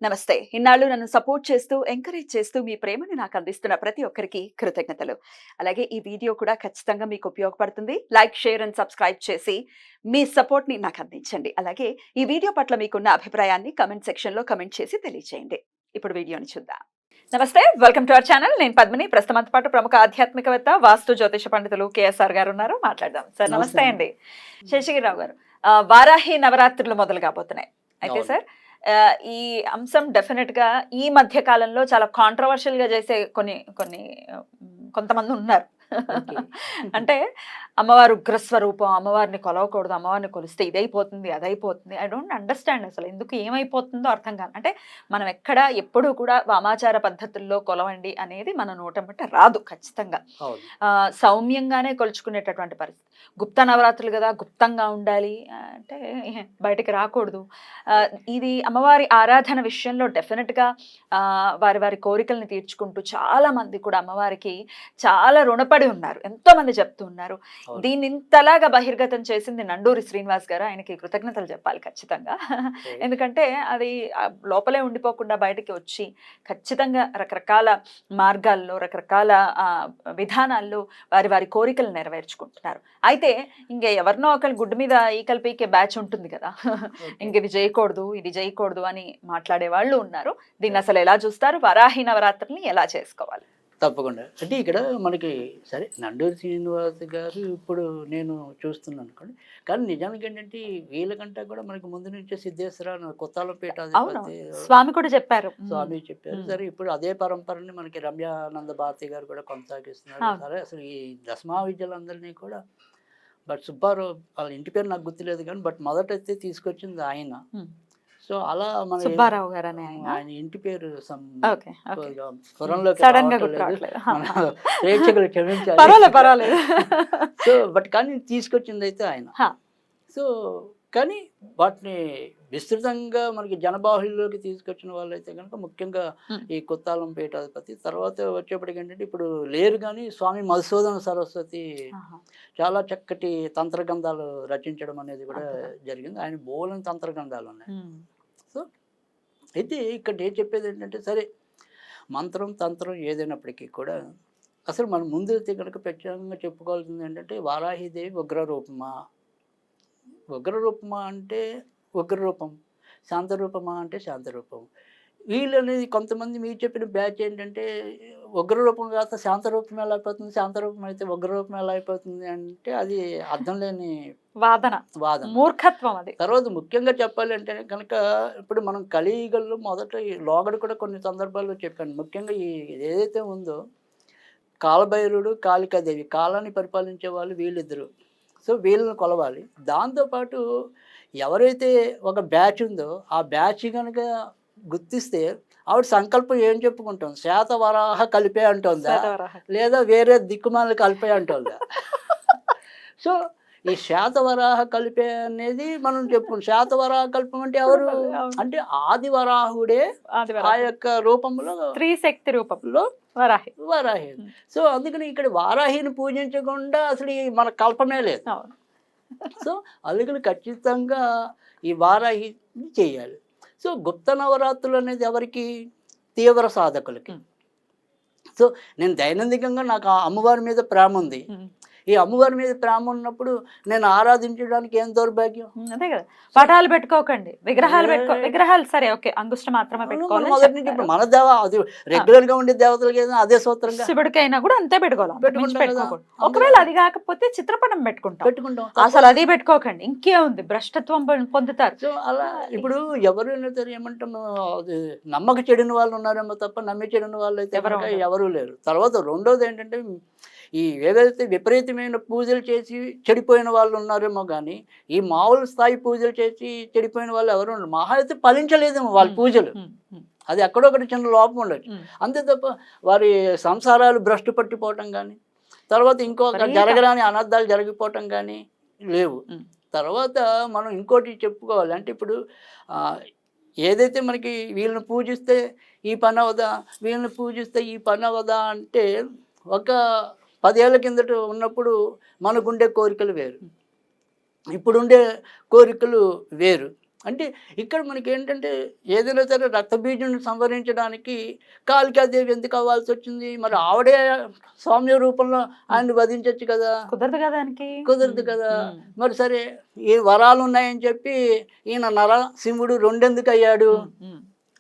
నమస్తే. ఇన్నాళ్ళు నన్ను సపోర్ట్ చేస్తూ, ఎంకరేజ్ చేస్తూ మీ ప్రేమని నాకు అందిస్తున్న ప్రతి ఒక్కరికి కృతజ్ఞతలు. అలాగే ఈ వీడియో కూడా ఖచ్చితంగా మీకు ఉపయోగపడుతుంది. లైక్, షేర్ అండ్ సబ్స్క్రైబ్ చేసి మీ సపోర్ట్‌ని నాకు అందించండి. అలాగే ఈ వీడియో పట్ల మీకున్న అభిప్రాయాన్ని కామెంట్ సెక్షన్‌లో కామెంట్ చేసి తెలియజేయండి. ఇప్పుడు వీడియోని చూద్దాం. నమస్తే. Welcome to our channel. నేను పద్మిని. ప్రస్తుతం మనతో పాటు ప్రముఖ ఆధ్యాత్మికవేత్త, వాస్తు జ్యోతిష పండితులు కేఎస్ఆర్ గారు ఉన్నారు. మాట్లాడదాం. సార్ నమస్తే అండి. శేషగిరిరావు గారు, వారాహి నవరాత్రులు మొదలు కాబోతున్నాయి. అయితే సార్ ఈ అంశం డెఫినెట్ గా ఈ మధ్య కాలంలో చాలా కాంట్రవర్షియల్ గా చేసే కొంతమంది ఉన్నారు. అంటే అమ్మవారు ఉగ్రస్వరూపం, అమ్మవారిని కొలవకూడదు, అమ్మవారిని కొలిస్తే ఇదైపోతుంది అదైపోతుంది. ఐ డోంట్ అండర్స్టాండ్ అసలు ఎందుకు ఏమైపోతుందో అర్థం కాదు. అంటే మనం ఎక్కడ ఎప్పుడూ కూడా వామాచార పద్ధతుల్లో కొలవండి అనేది మన నోటంబట్ట రాదు. ఖచ్చితంగా సౌమ్యంగానే కొలుచుకునేటటువంటి పరిస్థితి. గుప్త నవరాత్రులు కదా, గుప్తంగా ఉండాలి అంటే బయటికి రాకూడదు. ఇది అమ్మవారి ఆరాధన విషయంలో డెఫినెట్ గా వారి వారి కోరికల్ని తీర్చుకుంటూ చాలా మంది కూడా అమ్మవారికి చాలా రుణపడి ఉన్నారు. ఎంతో మంది చెప్తూ ఉన్నారు. దీన్ని ఇంతలాగా బహిర్గతం చేసింది నండూరి శ్రీనివాస్ గారు. ఆయనకి కృతజ్ఞతలు చెప్పాలి ఖచ్చితంగా. ఎందుకంటే అది లోపలే ఉండిపోకుండా బయటికి వచ్చి ఖచ్చితంగా రకరకాల మార్గాల్లో, రకరకాల విధానాల్లో వారి వారి కోరికలు నెరవేర్చుకుంటున్నారు. అయితే ఇంక ఎవరినో ఒకరి గుడ్డు మీద ఈకలు పీకే బ్యాచ్ ఉంటుంది కదా, ఇంక ఇది చేయకూడదు ఇది చేయకూడదు అని మాట్లాడే వాళ్ళు ఉన్నారు. దీన్ని అసలు ఎలా చూస్తారు? వరాహి నవరాత్రిని ఎలా చేసుకోవాలి? తప్పకుండా. అంటే ఇక్కడ మనకి సరే నండూరి శ్రీనివాస్ గారు ఇప్పుడు నేను చూస్తున్నాను అనుకోండి. కానీ నిజానికి ఏంటంటే వీళ్ళకంటే కూడా మనకి ముందు నుంచే సిద్ధేశ్వర కొత్తాలపేట స్వామి కూడా చెప్పారు. స్వామి చెప్పారు. సరే ఇప్పుడు అదే పరంపరని మనకి రమ్యానంద భారతి గారు కూడా కొనసాగిస్తున్నారు. సరే అసలు ఈ దశమా విద్యలందరినీ కూడా బట్ సుబ్బారావు వాళ్ళ ఇంటి పేరు నాకు గుర్తులేదు కానీ బట్ మొదటైతే తీసుకొచ్చింది ఆయన. సో అలా మన సుబ్బారావు గారు ఆయన ఇంటి పేరు ప్రేక్షకులు క్షమించాలి. సో బట్ కానీ తీసుకొచ్చింది అయితే ఆయన. సో కానీ వాటిని విస్తృతంగా మనకి జనబాహుల్యంలోకి తీసుకొచ్చిన వాళ్ళు అయితే కనుక ముఖ్యంగా ఈ కొత్తాలం పీఠాధిపతి. తర్వాత వచ్చేప్పటికి ఏంటంటే ఇప్పుడు లేరు కానీ స్వామి మధుసూదన సరస్వతి చాలా చక్కటి తంత్రగ్రంథాలు రచించడం అనేది కూడా జరిగింది. ఆయన బోలని తంత్రగ్రంథాలు ఉన్నాయి. సో అయితే ఇక్కడ ఏం చెప్పేది ఏంటంటే సరే మంత్రం తంత్రం ఏదైనప్పటికీ కూడా అసలు మనం ముందు అయితే కనుక ప్రత్యేకంగా చెప్పుకోవాల్సింది ఏంటంటే వారాహిదేవి ఉగ్రరూపమా, ఉగ్రరూపమా అంటే ఉగ్రరూపం, శాంతరూపమా అంటే శాంతరూపం. వీళ్ళు అనేది కొంతమంది మీరు చెప్పిన బ్యాచ్ ఏంటంటే ఉగ్రరూపం కాస్త శాంతరూపం ఎలా అయిపోతుంది, శాంతరూపం అయితే ఉగ్రరూపం ఎలా అయిపోతుంది అంటే అది అర్థం లేని వాదన, మూర్ఖత్వం. అది తర్వాత ముఖ్యంగా చెప్పాలి అంటే కనుక ఇప్పుడు మనం కలియుగంలో మొదట ఈ లోగడ కూడా కొన్ని సందర్భాల్లో చెప్పాను. ముఖ్యంగా ఈ ఏదైతే ఉందో కాలభైరుడు, కాళికాదేవి, కాలాన్ని పరిపాలించే వాళ్ళు వీళ్ళిద్దరు. సో వీళ్ళని కొలవాలి. దాంతోపాటు ఎవరైతే ఒక బ్యాచ్ ఉందో ఆ బ్యాచ్ కనుక గుర్తిస్తే ఆవిడ సంకల్పం ఏం చెప్పుకుంటాం, శాతవరాహ కలిపే అంటుందా లేదా వేరే దిక్కుమాల కలిపే అంటుందా? సో ఈ శాతవరాహ కలిపే అనేది మనం చెప్పుకుంటాం. శాతవరాహ కల్పం అంటే ఎవరు అంటే ఆదివరాహుడే ఆ యొక్క రూపంలో, స్త్రీ శక్తి రూపంలో వరాహి. సో అందుకని ఇక్కడ వారాహిని పూజించకుండా అసలు మన కల్పమే లేదు. సో అందుకని ఖచ్చితంగా ఈ వారాహి చేయాలి. సో గుప్త నవరాత్రులు అనేది ఎవరికి? తీవ్ర సాధకులకి. సో నేను దైనందికంగా నాకు ఆ అమ్మవారి మీద ప్రేమ ఉంది. ఈ అమ్మవారి మీద ప్రేమ ఉన్నప్పుడు నేను ఆరాధించడానికి ఏం దౌర్భాగ్యం. అదే కదా, పటాలు పెట్టుకోకండి, విగ్రహాలు సరే ఓకే, అంగుష్ట మాత్రమే పెట్టుకోవాలి. మొదటి నుంచి ఇప్పుడు మన దేవ అది రెగ్యులర్ గా ఉండే దేవతలకి అదే సూత్రంగా శివుడికైనా కూడా అంతే పెట్టుకోవాలి. ఒకవేళ అది కాకపోతే చిత్రపటం పెట్టుకుంటాం, అసలు అది పెట్టుకోకండి. ఇంకేముంది, భ్రష్టత్వం పొందుతారు. సో అలా ఇప్పుడు ఎవరైనా సరే ఏమంటాము, నమ్మక చెడిన వాళ్ళు ఉన్నారేమో తప్ప నమ్మి చెడిన వాళ్ళు అయితే ఎవరూ లేరు. తర్వాత రెండోది ఏంటంటే ఈ ఏదైతే విపరీతమైన పూజలు చేసి చెడిపోయిన వాళ్ళు ఉన్నారేమో కానీ ఈ మామూలు స్థాయి పూజలు చేసి చెడిపోయిన వాళ్ళు ఎవరు ఉన్నారు. మహా అయితే ఫలించలేదేమో వాళ్ళ పూజలు, అది ఎక్కడొకటి చిన్న లోపం ఉండొచ్చు. అంతే తప్ప వారి సంసారాలు భ్రష్టు పట్టిపోవటం కానీ తర్వాత ఇంకొక జరగరాని అనర్థాలు జరిగిపోవటం కానీ లేవు. తర్వాత మనం ఇంకోటి చెప్పుకోవాలి అంటే ఇప్పుడు ఏదైతే మనకి వీళ్ళని పూజిస్తే ఈ పని అవదా, వీళ్ళని పూజిస్తే ఈ పని అవదా అంటే ఒక 10 ఏళ్ల కిందట ఉన్నప్పుడు మనకుండే కోరికలు వేరు, ఇప్పుడుండే కోరికలు వేరు. అంటే ఇక్కడ మనకి ఏంటంటే ఏదైనా సరే రక్తబీజం సంవరించడానికి కాళికాదేవి ఎందుకు అవ్వాల్సి వచ్చింది? మరి ఆవిడే సౌమ్య రూపంలో ఆయన్ని వధించవచ్చు కదా, కుదరదు కదా దానికి. కుదరదు కదా. మరి సరే ఈ వరాలు ఉన్నాయని చెప్పి ఈయన నరసింహుడు రెండెందుకు అయ్యాడు?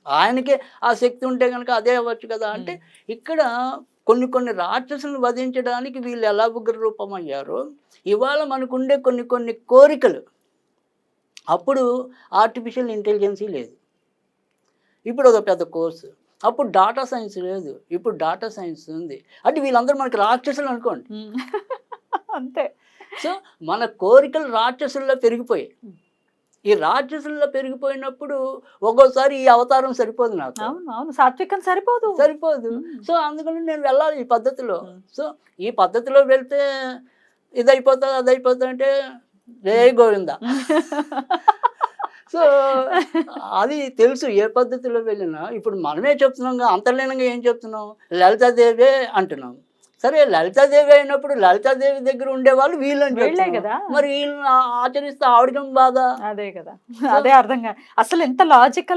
ఆయనకే ఆ శక్తి ఉంటే కనుక అదే అవ్వచ్చు కదా. అంటే ఇక్కడ కొన్ని కొన్ని రాక్షసులను వధించడానికి వీళ్ళు ఎలా ఉగ్ర రూపం అయ్యారో ఇవాళ మనకుండే కొన్ని కొన్ని కోరికలు, అప్పుడు ఆర్టిఫిషియల్ ఇంటెలిజెన్సీ లేదు, ఇప్పుడు ఒక పెద్ద కోర్సు. అప్పుడు డాటా సైన్స్ లేదు, ఇప్పుడు డాటా సైన్స్ ఉంది. అంటే వీళ్ళందరూ మనకి రాక్షసులు అనుకోండి. అంతే. సో మన కోరికలు రాక్షసుల్లో పెరిగిపోయాయి. ఈ రాక్షసుల్లో పెరిగిపోయినప్పుడు ఒక్కోసారి ఈ అవతారం సరిపోదు నాకు. అవును అవును, సాత్వికం సరిపోదు. సరిపోదు. సో అందుకని నేను వెళ్ళాలి ఈ పద్ధతిలో. సో ఈ పద్ధతిలో వెళ్తే ఇదైపోతుంది అదైపోతుంది అంటే రే గోవింద. సో అది తెలుసు ఏ పద్ధతిలో వెళ్ళినా. ఇప్పుడు మనమే చెప్తున్నాం, అంతర్లీనంగా ఏం చెప్తున్నాం? లలితాదేవే అంటున్నాం. సరే లలితాదేవి అయినప్పుడు లలితాదేవి దగ్గర ఉండేవాళ్ళు వీళ్ళని కదా, మరి వీళ్ళని ఆచరిస్తే ఆవిడకం బాధ. అదే కదా, అదే అర్థం కాదు అసలు. ఎంత లాజిక్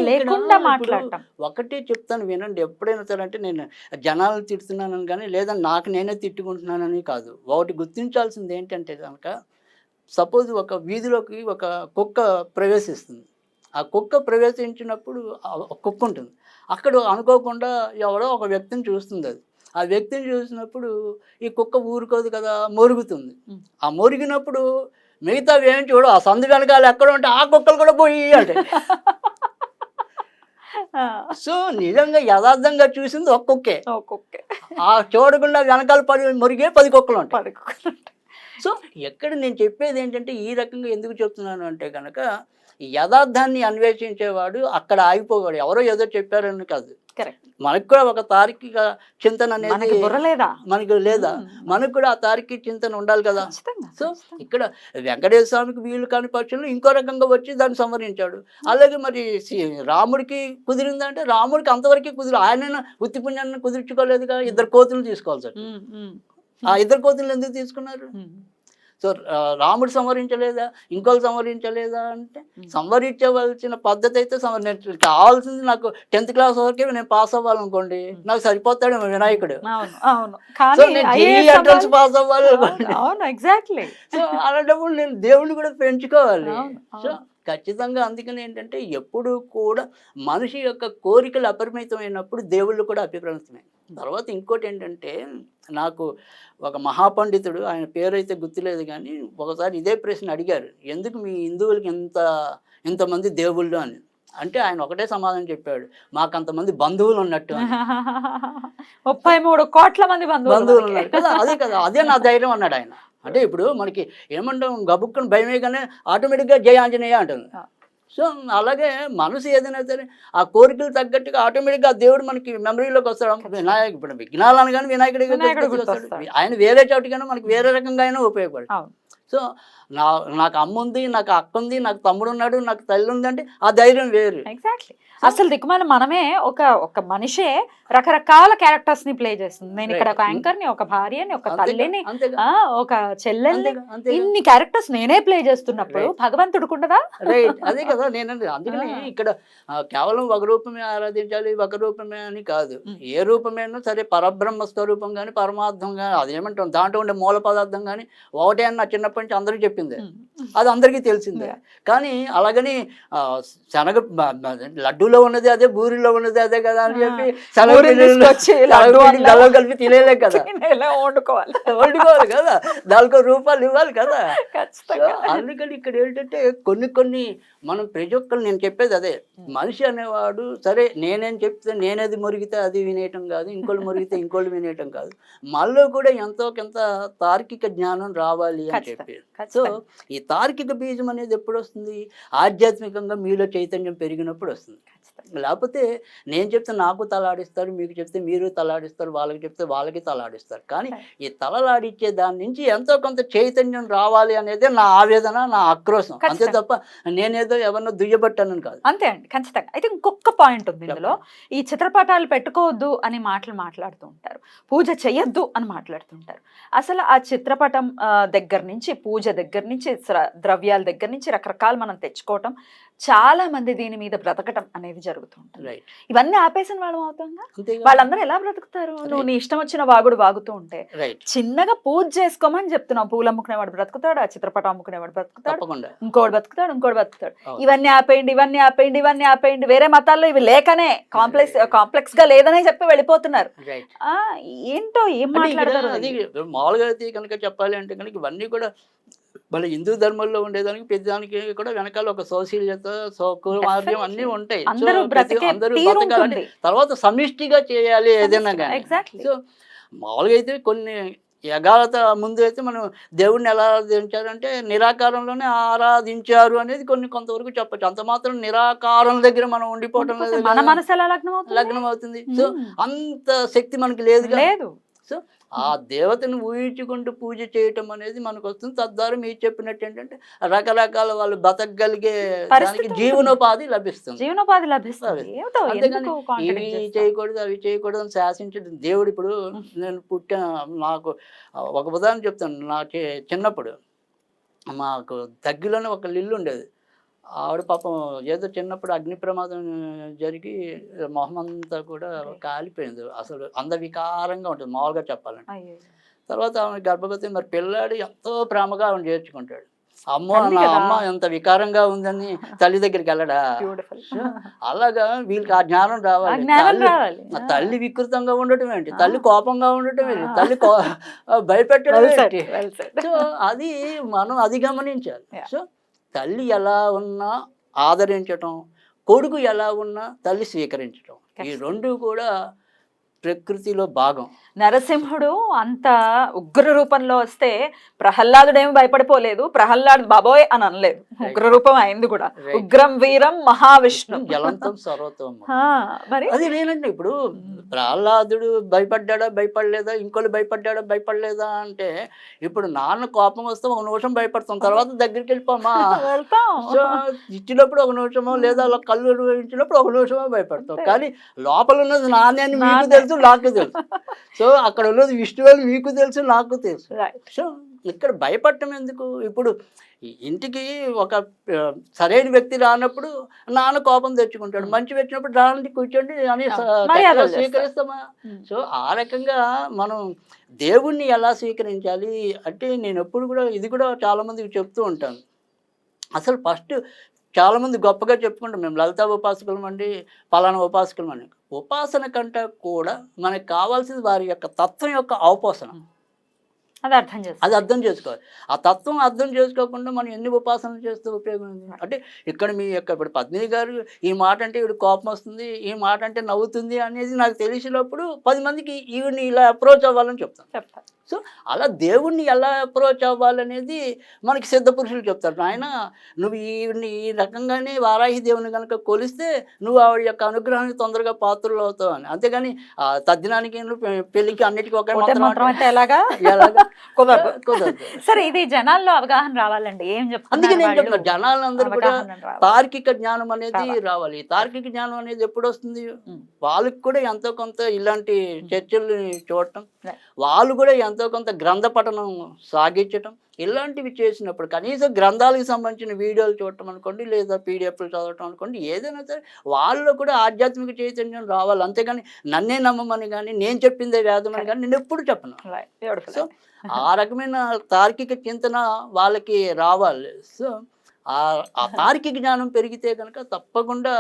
లేకుండా మాట్లాడటం. ఒకటే చెప్తాను వినండి, ఎప్పుడైనా సరే అంటే నేను జనాలను తిడుతున్నానని కానీ లేదా నాకు నేనే తిట్టుకుంటున్నానని కాదు. ఒకటి గుర్తించాల్సింది ఏంటంటే కనుక, సపోజ్ ఒక వీధిలోకి ఒక కుక్క ప్రవేశిస్తుంది. ఆ కుక్క ప్రవేశించినప్పుడు కుక్క ఉంటుంది అక్కడ, అనుకోకుండా ఎవడో ఒక వ్యక్తిని చూస్తుంది. అది ఆ వ్యక్తిని చూసినప్పుడు ఈ కుక్క ఊరుకోదు కదా, మొరుగుతుంది. ఆ మొరిగినప్పుడు మిగతా ఏం చూడు, ఆ సందు వెనకాల ఎక్కడ ఉంటే ఆ కుక్కలు కూడా పోయి అంటే. సో నిజంగా యథార్థంగా చూసింది ఒక్కొక్కే. ఆ చూడకుండా వెనకాల 10 మొరిగే 10 కుక్కలు ఉంటాయి. సో ఎక్కడ నేను చెప్పేది ఏంటంటే, ఈ రకంగా ఎందుకు చెప్తున్నాను అంటే కనుక, యథార్థాన్ని అన్వేషించేవాడు అక్కడ ఆగిపోవాడు. ఎవరో ఏదో చెప్పారని కాదు, మనకు కూడా ఒక తార్కిక చింతన అనేది మనకి లేదా, మనకు కూడా ఆ తార్కిక చింతన ఉండాలి కదా. సో ఇక్కడ వెంకటేశ్వర స్వామికి వీలు కాని పక్షులు ఇంకో రకంగా వచ్చి దాన్ని సంవరించాడు. అలాగే మరి రాముడికి కుదిరిందంటే రాముడికి అంతవరకే కుదిరి, ఆయన ఉత్తి పుణ్యాన్ని కుదుర్చుకోలేదుగా. 2 కోతులు తీసుకోవాలి సార్. ఆ 2 కోతులు ఎందుకు తీసుకున్నారు? సో రాముడు సంవరించలేదా, ఇంకోళ్ళు సంవరించలేదా అంటే, సంవరించవలసిన పద్ధతి అయితే నేను కావాల్సింది నాకు 10th క్లాస్ వరకే నేను పాస్ అవ్వాలనుకోండి, నాకు సరిపోతాడు వినాయకుడు. సో నేను జేఈఈ ఎంట్రన్స్ పాస్ అవ్వాలి. సో అలాంటప్పుడు నేను దేవుడిని కూడా పెంచుకోవాలి. సో ఖచ్చితంగా అందుకని ఏంటంటే, ఎప్పుడు కూడా మనిషి యొక్క కోరికలు అపరిమితమైనప్పుడు దేవుళ్ళు కూడా అపరిమితమే. తర్వాత ఇంకోటి ఏంటంటే, నాకు ఒక మహాపండితుడు, ఆయన పేరైతే గుర్తులేదు కానీ, ఒకసారి ఇదే ప్రశ్న అడిగారు, ఎందుకు మీ హిందువులకి ఇంతమంది దేవుళ్ళు అని. అంటే ఆయన ఒకటే సమాధానం చెప్పాడు, మాకు అంతమంది బంధువులు ఉన్నట్టు. 33 కోట్ల మంది బంధువులు ఉన్నారు కదా, అదే కదా, అదే నా ధైర్యం అన్నాడు ఆయన. అంటే ఇప్పుడు మనకి ఏమంటాం, గబుక్కుని భయమేగానే ఆటోమేటిక్గా జయ ఆంజనేయ అంటుంది. సో అలాగే మనసు ఏదైనా సరే ఆ కోరికలు తగ్గట్టుగా ఆటోమేటిక్గా దేవుడు మనకి మెమరీలోకి వస్తాడు. వినాయకుడు, ఇప్పుడు విఘ్నాలు అనగానే వినాయకుడికి ఆయన వేరే చోటుకైనా మనకి వేరే రకంగా అయినా ఉపయోగపడతాడు. సో నాకు అమ్మ ఉంది, నాకు అక్క ఉంది, నాకు తమ్ముడు ఉన్నాడు, నాకు తల్లి ఉంది అంటే ఆ ధైర్యం వేరు. ఎగ్జాక్ట్లీ. అసలు దిక్కుమాల మనమే ఒక మనిషే రకరకాల క్యారెక్టర్స్ ని ప్లే చేస్తుంది. నేను ఇక్కడ ఒక యాంకర్ ని, ఒక భార్యని, ఒక తల్లిని, ఒక చెల్లెల్ని, ఇన్ని క్యారెక్టర్స్ నేనే ప్లే చేస్తున్నప్పుడు భగవంతుడికి ఉండదా? రైట్, అదే కదా నేనండి. అందుకని ఇక్కడ కేవలం ఒక రూపమే ఆరాధించాలి, ఒక రూపమే అని కాదు. ఏ రూపమైనా సరే పరబ్రహ్మ స్వరూపం కానీ, పరమార్థం కానీ, అదేమంటాం దాంట్లో ఉండే మూల పదార్థం కానీ ఒకటే అని నా చిన్నప్పటి నుంచి అందరికీ చెప్పింది, అది అందరికీ తెలిసిందే. కానీ అలాగని శనగ లడ్డూలో ఉన్నది అదే, బూరిలో ఉన్నది అదే కదా అని చెప్పి కలిపి తినేలే కదా, వండుకోవాలి కదా, 4 రూపాయలు ఇవ్వాలి కదా. అందుకని ఇక్కడ ఏంటంటే కొన్ని మనం ప్రతి ఒక్కరు, నేను చెప్పేది అదే, మనిషి అనేవాడు సరే నేనేం చెప్తే నేనేది మురిగితే అది వినేయటం కాదు, ఇంకోళ్ళు మురిగితే ఇంకోళ్ళు వినేయటం కాదు, మనలో కూడా ఎంతో కొంత తార్కిక జ్ఞానం రావాలి అని చెప్పి. సో ఈ తార్కిక బీజం అనేది ఎప్పుడు వస్తుంది? ఆధ్యాత్మికంగా మీలో చైతన్యం పెరిగినప్పుడు వస్తుంది. లేకపోతే నేను చెప్తే నాకు తలాడిస్తారు, మీకు చెప్తే మీరు తలాడిస్తారు, వాళ్ళకి చెప్తే వాళ్ళకి తలాడిస్తారు. కానీ ఈ తలలాడిచ్చే దాని నుంచి ఎంతో కొంత చైతన్యం రావాలి అనేది నా ఆవేదన, నా ఆక్రోశం, అంతే తప్ప నేనేదో ఎవరినో దుయ్యబట్టాను కాదు. అంతే అండి, ఖచ్చితంగా. అయితే ఇంకొక పాయింట్ ఉంది ఇందులో, ఈ చిత్రపటాలు పెట్టుకోవద్దు అని మాట్లాడుతూ ఉంటారు, పూజ చెయ్యొద్దు అని మాట్లాడుతుంటారు. అసలు ఆ చిత్రపటం దగ్గర నుంచి పూజ దగ్గర నుంచి ద్రవ్యాల దగ్గర నుంచి రకరకాలు మనం తెచ్చుకోవటం, చాలా మంది దీని మీద బ్రతకటం అనేది జరుగుతూ ఉంటుంది. రైట్. ఇవన్నీ ఆపేసిన వాళ్ళం అవుతాంగా. అంతేగా. వాళ్ళందరూ ఎలా బ్రతుకుతారు? నువ్వు నీ ఇష్టం వచ్చిన వాగుడు వాగుతూ ఉంటే. రైట్. చిన్నగా పూజ చేసుకోమని చెప్తున్నావు. పూలు అమ్ముకునేవాడు బ్రతుకుతాడు, ఆ చిత్రపటం అమ్ముకునేవాడు బ్రతుకుతాడు, తప్పకుండా. ఇంకోటి బతుకుతాడు, ఇంకోటి బతుకుతాడు. అవును. ఇవన్నీ ఆపేయండి, ఇవన్నీ ఆపేయండి, ఇవన్నీ ఆపేయండి. వేరే మతాల్లో ఇవి లేకనే కాంప్లెక్స్ గా లేదనే చెప్పి వెళ్ళిపోతున్నారు. రైట్. ఆ ఏంటో ఏం అంటే ఇక్కడ మాట్లాడతారు అది మామూలుగా అయితే కనుక చెప్పాలి అంటే కనుక ఇవన్నీ కూడా మన హిందూ ధర్మంలో ఉండేదానికి ప్రతిదానికి కూడా వెనకాల ఒక సౌశీల్యత, సౌకుమార్యం అన్నీ ఉంటాయి. సో అందరూ బ్రతికే అందరూ తీరు బతకాలంటే ఉంటుంది. తర్వాత సమిష్టిగా చేయాలి ఏదైనా కానీ. ఎగ్జాక్ట్లీ. సో మామూలుగా అయితే కొన్ని యగాలత ముందు అయితే మనం దేవుణ్ణి ఎలా ఆరాధించారంటే నిరాకారంలోనే ఆరాధించారు అనేది కొంతవరకు చెప్పచ్చు. అంత మాత్రం నిరాకారం దగ్గర మనం ఉండిపోవటం లేదు మన కదా. మనసు ఎలా లగ్నం అవుతుంది? లగ్నం అవుతుంది. సో అంత శక్తి మనకి లేదు. లేదు. సో ఆ దేవతను ఊహించుకుంటూ పూజ చేయటం అనేది మనకు వస్తుంది. తద్వారా మీరు చెప్పినట్టు ఏంటంటే రకరకాల వాళ్ళు బతకగలిగే దానికి పరిస్థితి జీవనోపాధి లభిస్తుంది. జీవనోపాధి లభిస్తుంది. ఏమిటో అంతేగాని ఎందుకు ఇవి contradict చేస్తావు? చేయకూడదు అవి చేయకూడదు అని శాసించడం దేవుడు. ఇప్పుడు నేను నాకు ఒక ఉదాహరణ చెప్తాను. నాకు చిన్నప్పుడు మాకు దగ్గరలోనే ఒక ఇల్లు ఉండేది. ఆవిడ పాపం ఏదో చిన్నప్పుడు అగ్ని ప్రమాదం జరిగి మొహం అంతా కూడా కాలిపోయింది. అసలు అందవికారంగా ఉంటుంది మామూలుగా చెప్పాలంటే. అయ్యో. తర్వాత ఆమె గర్భవతి, మరి పిల్లాడు ఎంతో ప్రేమగా ఆమెను చేర్చుకుంటాడు. అమ్మో తల్లి నా కదా. అమ్మ ఎంత వికారంగా ఉందని తల్లి దగ్గరికి వెళ్ళడా. బ్యూటిఫుల్. సో అలాగా వీళ్ళకి ఆ జ్ఞానం ఆ రావాలి. జ్ఞానం రావాలి. ఆ తల్లి వికృతంగా ఉండటం ఏంటి, తల్లి కోపంగా ఉండటం ఏంటి, తల్లి భయపెట్టడం Well said, ఏంటి. well said. సో అది మనం అది గమనించాలి. Yeah. సో తల్లి ఎలా ఉన్నా ఆదరించటం, కొడుకు ఎలా ఉన్నా తల్లి స్వీకరించటం, ఈ రెండు కూడా ప్రకృతిలో భాగం. నరసింహుడు అంత ఉగ్ర రూపంలో వస్తే ప్రహ్లాదుడేమి భయపడిపోలేదు. ప్రహ్లాదు బాబోయ్ అని అనలేదు. ఉగ్ర రూపం అయింది కూడా. Right. ఉగ్రం వీరం మహావిష్ణు. జలంతం సర్వోత్తమం. మరి అది నేనండి. ఇప్పుడు ప్రహ్లాదుడు భయపడ్డా భయపడలేదా, ఇంకోళ్ళు భయపడలేదా అంటే ఇప్పుడు నాన్న కోపం వస్తే ఒక నిమిషం భయపడతాం, తర్వాత దగ్గరికి వెళ్ళిపోమా. వెళ్తాం. సో ఇచ్చినప్పుడు ఒక నిమిషమో లేదా అలా కళ్ళు ఇచ్చినప్పుడు ఒక నిమిషమో భయపడతాం. కానీ లోపల ఉన్నది నానే అని మీకు తెలుసు, నాకు తెలుసు. సో అక్కడ ఉన్నది విష్ణు అని మీకు తెలుసు, నాకు తెలుసు. Right. సో ఇక్కడ భయపడటం ఎందుకు? ఇప్పుడు ఇంటికి ఒక సరైన వ్యక్తి రానప్పుడు నాన్న కోపం తెచ్చుకుంటాడు, మంచి వచ్చినప్పుడు రానండి కూర్చోండి అని మర్యాదలు చేస్తారు. స్వీకరిస్తామా? సో ఆ రకంగా మనం దేవుణ్ణి ఎలా స్వీకరించాలి అంటే నేను ఎప్పుడు కూడా ఇది కూడా చాలామందికి చెప్తూ ఉంటాను. అసలు ఫస్ట్ చాలామంది గొప్పగా చెప్పుకుంటాం, మేము లలితా ఉపాసకులం అండి, పలానా ఉపాసకులం అండి. ఉపాసన కంటే కూడా మనకు కావాల్సింది వారి యొక్క తత్వం యొక్క అవపోసన. అది అర్థం చేసుకో. అది అర్థం చేసుకోవాలి. ఆ తత్వం అర్థం చేసుకోకుండా మనం ఎన్ని ఉపాసనలు చేస్తే ఉపయోగం ఉంది? అంటే ఇక్కడ మీ యొక్క ఇప్పుడు పద్మిని గారు ఈ మాట అంటే ఈవిడ కోపం వస్తుంది, ఈ మాట అంటే నవ్వుతుంది అనేది నాకు తెలిసినప్పుడు 10 మందికి ఈవిడ్ని ఇలా అప్రోచ్ అవ్వాలని చెప్తాను. చెప్తా. సో అలా దేవుణ్ణి ఎలా అప్రోచ్ అవ్వాలనేది మనకి సిద్ధ పురుషులు చెప్తారు. ఆయన నువ్వు ఈవిడ్ని ఈ రకంగానే వారాహి దేవుని కనుక కొలిస్తే నువ్వు ఆవిడ యొక్క అనుగ్రహానికి తొందరగా పాత్రలు అవుతావు అని. అంతేగాని తద్దినానికి పెళ్లికి అన్నిటికీ ఒకే మంత్రం అంటే ఎలాగా ఎలాగా కుదరదు. కుదరదు. సరే, ఇది జనాల్లో అవగాహన రావాలండి. ఏం అందుకే నేను చెప్తున్నారు చెప్తాను, జనాలందరూ కూడా అవగాహన రావాలి. తార్కిక జ్ఞానం అనేది రావాలి. తార్కిక జ్ఞానం అనేది ఎప్పుడు వస్తుంది? వాళ్ళకి కూడా ఎంతో కొంత ఇలాంటి చర్చల్ని చూడటం, వాళ్ళు కూడా ఎంతో కొంత గ్రంథ పఠనం సాగించటం, ఇలాంటివి చేసినప్పుడు కనీసం గ్రంథాలకు సంబంధించిన వీడియోలు చూడటం అనుకోండి, లేదా పీడిఎఫ్లు చదవటం అనుకోండి, ఏదైనా సరే వాళ్ళలో కూడా ఆధ్యాత్మిక చైతన్యం రావాలి. అంతేగాని నన్నే నమ్మమని కానీ నేను చెప్పిందే వేదం అని కానీ నేను ఎప్పుడు చెప్పను. సో ఆ రకమైన తార్కిక చింతన వాళ్ళకి రావాలి. సో ఆ తార్కిక జ్ఞానం పెరిగితే కనుక తప్పకుండా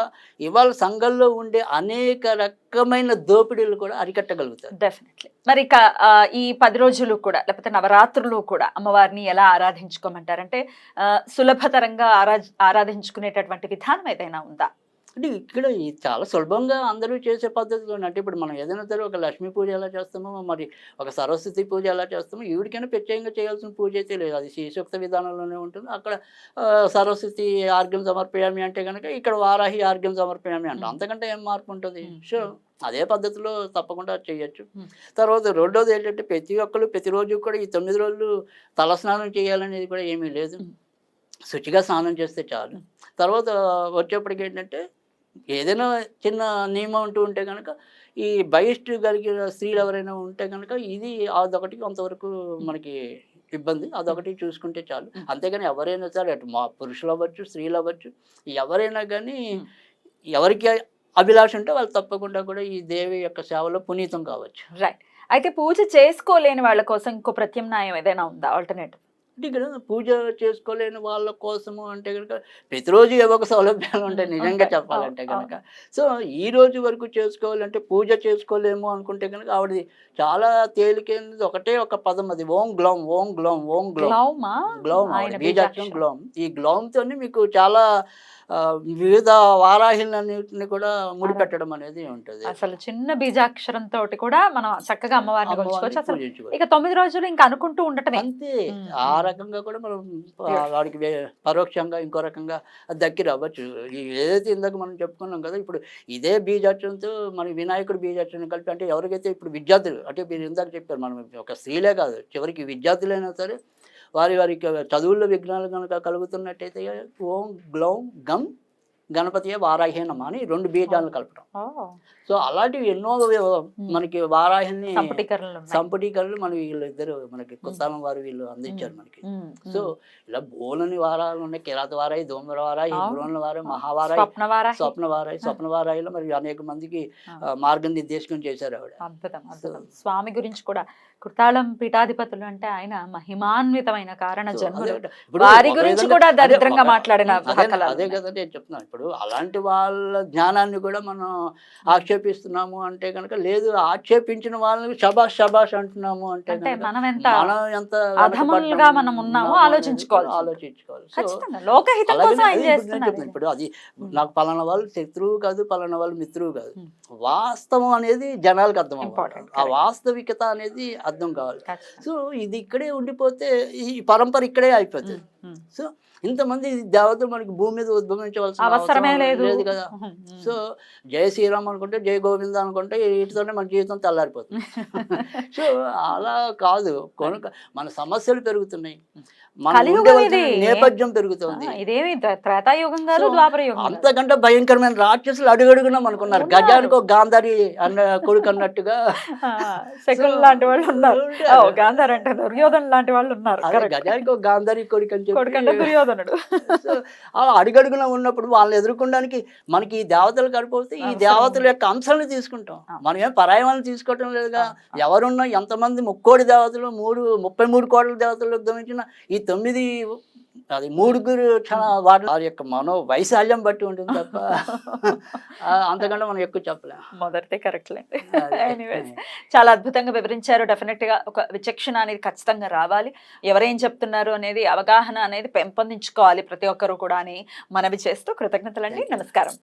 ఇవాళ సంఘంలో ఉండే అనేక రకమైన దోపిడీలు కూడా అరికట్టగలుగుతారు. డెఫినెట్లీ. మరి ఇక ఈ 10 రోజులు కూడా లేకపోతే నవరాత్రులు కూడా అమ్మవారిని ఎలా ఆరాధించుకోమంటారంటే సులభతరంగా ఆరాధించుకునేటటువంటి విధానం ఏదైనా ఉందా? అంటే ఇక్కడ చాలా సులభంగా అందరూ చేసే పద్ధతిలో అంటే ఇప్పుడు మనం ఏదైనా సరే ఒక లక్ష్మీ పూజ ఎలా చేస్తామో, మరి ఒక సరస్వతి పూజ ఎలా చేస్తామో, ఈవిడికైనా ప్రత్యేకంగా చేయాల్సిన పూజ అయితే లేదు. అది శ్రీసూక్త విధానంలోనే ఉంటుంది. అక్కడ సరస్వతి ఆర్ఘ్యం సమర్పయామి అంటే కనుక ఇక్కడ వారాహి ఆర్ఘ్యం సమర్పయామి అంట. అంతకంటే ఏం మార్పు ఉంటుంది? సో అదే పద్ధతిలో తప్పకుండా చేయొచ్చు. తర్వాత రెండోది ఏంటంటే ప్రతి ఒక్కరు ప్రతిరోజు కూడా ఈ 9 రోజులు తలస్నానం చేయాలనేది కూడా ఏమీ లేదు. శుచిగా స్నానం చేస్తే చాలు. తర్వాత వచ్చేప్పటికి ఏంటంటే ఏదైనా చిన్న నియమం అంటూ ఉంటే కనుక ఈ బహిష్టు కలిగిన స్త్రీలు ఎవరైనా ఉంటే కనుక ఇది అదొకటి కొంతవరకు మనకి ఇబ్బంది, అదొకటి చూసుకుంటే చాలు. అంతేగాని ఎవరైనా సరే అటు మా పురుషులు అవ్వచ్చు, స్త్రీలు అవ్వచ్చు, ఎవరైనా కానీ ఎవరికి అభిలాష ఉంటే వాళ్ళు తప్పకుండా కూడా ఈ దేవి యొక్క సేవలో పునీతం కావచ్చు. రైట్. అయితే పూజ చేసుకోలేని వాళ్ళ కోసం ఇంకో ప్రత్యామ్నాయం ఏదైనా ఉందా, ఆల్టర్నేటివ్? అంటే ఇక్కడ పూజ చేసుకోలేని వాళ్ళ కోసము అంటే కనుక ప్రతిరోజు ఏవో ఒక సౌలభ్యాలు ఉంటాయి నిజంగా ఉంటాయి. చెప్పాలంటే అవును, కనుక. సో ఈ రోజు వరకు చేసుకోవాలంటే పూజ చేసుకోలేము అనుకుంటే కనుక ఆవిడది చాలా తేలికైనది ఒకటే ఒక పదం, అది ఓం గ్లౌం, ఓం గ్లౌం, ఓం గ్లౌం. గ్లౌమా? గ్లౌం ఆయన బీజాక్షరం బీజాక్షరం. గ్లౌం. ఈ గ్లౌంతోని మీకు చాలా వివిధ వారాహిలన్నింటిని కూడా ముడిపెట్టడం అనేది ఉంటుంది. అసలు చిన్న బీజాక్షరం తోటి కూడా మనం చక్కగా అమ్మవారిని కొలుచుకోవచ్చు. అసలు పూజించుకోవచ్చు. ఇక 9 రోజులు ఇంకా అనుకుంటూ ఉండటమే. అంతే. ఆ మ్మ్. రకంగా కూడా మనం వాడికి పరోక్షంగా ఇంకో రకంగా దగ్గర అవ్వచ్చు. ఏదైతే ఇందాక మనం చెప్పుకున్నాం కదా, ఇప్పుడు ఇదే బీజాక్షరంతో మన వినాయకుడు బీజాక్షరం కలిపి, అంటే ఎవరికైతే ఇప్పుడు విద్యార్థులు, అంటే మీరు ఇందాక చెప్పారు మనం ఒక స్త్రీలే కాదు, చివరికి విద్యార్థులైనా సరే వారికి చదువుల్లో విఘ్నాలు కనుక కలుగుతున్నట్టయితే ఓం గ్లౌం గం గణపతియే వారాహి నమ అని 2 బీజాలను కలపడం. ఓ, సో అలాంటివి ఎన్నో మనకి వారాహిని సంపుటీకరణలు ఉన్నాయి. సంపుటీకరణలు మన వీళ్ళిద్దరు మనకి కొత్తాలం వారు వీళ్ళు అందించారు మనకి. సో ఇలా బోలని వారాలు ఉన్నాయి, కిరాత వారాయి, దోమర వారాయి, బ్రోన్ల వారాయి, మహావారాయి, స్వప్నవారాహి. స్వప్నవారాయిలో మరి అనేక మందికి మార్గనిర్దేశకం చేశారు ఆవిడ. అద్భుతం, అద్భుతం. స్వామి గురించి కూడా కుర్తాళం పీఠాధిపతులు అంటే ఆయన మహిమాన్వితమైన కారణ జన్ములు. ఇప్పుడు వారి ఒక గురించి విధంగా కూడా అదే దరిద్రంగా ఒక- మాట్లాడిన అదే దాఖలాలు అదే ఉన్నాయి. కదా నేను చెప్తున్నాను. ఇప్పుడు అలాంటి వాళ్ళ జ్ఞానాన్ని కూడా మనం ఆక్షేపిస్తున్నాము అంటే కనుక లేదు, ఆక్షేపించిన వాళ్ళని శబాష్ శబాష్ అంటున్నాము అంటే అంటే కనుక మనం ఎంత మనం ఎంత అధములుగా మనం ఉన్నామో ఆలోచించుకోవాలి. ఆలోచించుకోవాలి. సో ఖచ్చితంగా లోకహితం అలాగే కోసం ఆయన ఇప్పుడు నేను చేస్తున్నారు. చెప్తున్నాను, ఇప్పుడు అది నాకు పలానా వాళ్ళు శత్రువు కాదు, పలానా వాళ్ళు మిత్రువు కాదు, Hmm. వాస్తవం అనేది జనాలకు అర్థం అవ్వాలి. Important, ఆ correct. వాస్తవికత అనేది అర్థం కావాలి. ఖచ్చితంగా. సో ఇది ఇక్కడే ఉండిపోతే ఈ పరంపర ఇక్కడే అయిపోతుంది. సో ఇంతమంది దేవతలు మనకి భూమి మీద ఉద్భవించవలసిన అవసరమే లేదు లేదు కదా. సో జయ శ్రీరామ్ అనుకుంటే, జయ గోవింద అనుకుంటే వీటితోనే మన జీవితం తెల్లారిపోతుంది. సో అలా కాదు, కనుక మన సమస్యలు పెరుగుతున్నాయి, మన కలియుగం ఉండవలసిన ఇది. నేపథ్యం పెరుగుతుంది. ఇదేమి త్రేతాయుగం కాదు, సో, ద్వాపర యుగం కాదు. అంతకంటే భయంకరమైన రాక్షసులు అడుగడుగునా మనకున్నారు. ఉన్నారు. గజానికి ఒక గాంధారి అన్న కొడుకు అన్నట్టుగా శకులు సో, లాంటి వాళ్ళు ఉన్నారు. ఉంటారు. గాంధార్ అంటే దుర్యోధన లాంటి వాళ్ళు ఉన్నారు. అదే Correct. గజానికి ఒక గాంధారి కొడుకు అని కొడుకంటే చెప్పి దుర్యోధనుడు. సో అలా అడుగడుగునా ఉన్నప్పుడు వాళ్ళని ఎదుర్కొనడానికి మనకి ఈ దేవతలు కడిపోతే ఈ అవసరం దేవతల ఉంది. యొక్క అంశాలను తీసుకుంటాం. ఆ. మనం ఏం పరాయి వాళ్ళని తీసుకోవటం లేదుగా. ఆ. ఎవరున్నా ఎంతమంది 3 దేవతలు 33 కోట్ల దేవతలు ఉద్యమించిన ఈ 9 అది 3 వారి యొక్క మనో వైశాల్యం బట్టి ఉంటుంది తప్ప అంతకంటే మనం ఎక్కువ చెప్పలేము. మొదటిదే కరెక్ట్ లేండి. అదే. ఎనీవేస్, చాలా అద్భుతంగా వివరించారు. డెఫినెట్ గా ఒక విచక్షణ అనేది ఖచ్చితంగా రావాలి. ఎవరేం చెప్తున్నారు అనేది అవగాహన అనేది పెంపొందించుకోవాలి ప్రతి ఒక్కరు కూడా అని మనవి చేస్తూ కృతజ్ఞతలండి. నమస్కారం.